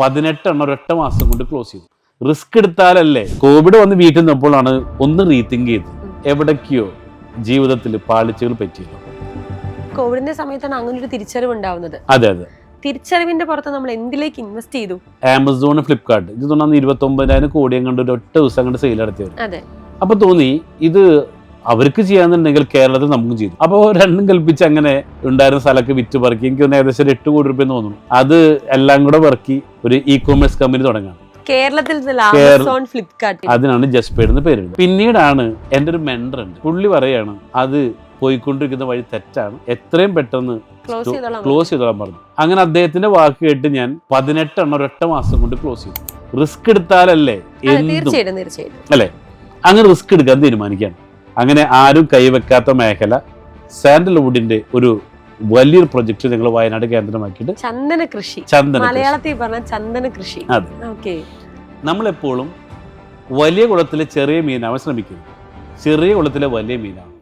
18 ഒരൊറ്റ മാസം കൊണ്ട് ക്ലോസ് ചെയ്തു. റിസ്ക് എടുത്താലല്ലേ. കോവിഡ് വന്ന് വീട്ടിൽ നിന്നപ്പോഴാണ് ഒന്ന് റീതിങ്ക് ചെയ്തത്. എവിടേക്കോ ജീവിതത്തിൽ പാളിച്ചകൾ പറ്റിയത്. കോവിഡിന്റെ സമയത്താണ് അങ്ങനെ ഒരു തിരിച്ചറിവ് ഉണ്ടാവുന്നത്. അതെ. തിരിച്ചറിവിന്റെ പുറത്ത് നമ്മൾ എന്തിലേക്ക് ഇൻവെസ്റ്റ് ചെയ്തു? ആമസോൺ, ഫ്ലിപ്കാർട്ട് ഇത് തോന്നുന്നു 29,000 കോടിയും കണ്ട് ഒരു ഒറ്റ ദിവസം കണ്ട് സെയിൽ നടത്തിയത്. അതെ. അപ്പൊ തോന്നി ഇത് അവർക്ക് ചെയ്യാന്നുണ്ടെങ്കിൽ കേരളത്തിൽ നമുക്കും ചെയ്തു. അപ്പോൾ രണ്ടും കൽപ്പിച്ച് അങ്ങനെ ഉണ്ടായിരുന്ന സ്ഥലമൊക്കെ വിറ്റ് പറക്കി. എനിക്ക് ഏകദേശം ഒരു 8 കോടി രൂപ എന്ന് തോന്നുന്നു. അത് എല്ലാം കൂടെ പറക്കി ഒരു ഇ-കൊമേഴ്സ് കമ്പനി തുടങ്ങാം കേരളത്തിൽ. ആമസോൺ, ഫ്ലിപ്കാർട്ട്. അതിനാണ് ജസ്പേഡ് എന്ന് പേരുണ്ട്. പിന്നീടാണ് എൻ്റെ ഒരു മെന്റർ ഉണ്ട്, പുള്ളി പറയാണ് അത് പോയിക്കൊണ്ടിരിക്കുന്ന വഴി തെറ്റാണ്, എത്രയും പെട്ടെന്ന് ക്ലോസ് ചെയ്തോളാൻ പറഞ്ഞു. അങ്ങനെ അദ്ദേഹത്തിന്റെ വാക്ക് കേട്ട് ഞാൻ 18 ഒരൊറ്റ മാസം കൊണ്ട് ക്ലോസ് ചെയ്തു. റിസ്ക് എടുത്താലല്ലേ അല്ലെ, അങ്ങനെ റിസ്ക് എടുക്കാൻ തീരുമാനിക്കുകയാണ്. അങ്ങനെ ആരും കൈവെക്കാത്ത മേഖല സാൻഡൽവുഡിന്റെ ഒരു വലിയൊരു പ്രൊജക്ട് ഞങ്ങൾ വയനാട് കേന്ദ്രമാക്കിയിട്ട് ചന്ദന കൃഷി, മലയാളത്തിൽ പറഞ്ഞ ചന്ദന കൃഷി. അതെ. നമ്മളെപ്പോഴും വലിയ കുളത്തിലെ ചെറിയ മീനാവാൻ ശ്രമിക്കുന്നത്, ചെറിയ കുളത്തിലെ വലിയ മീനാണ്.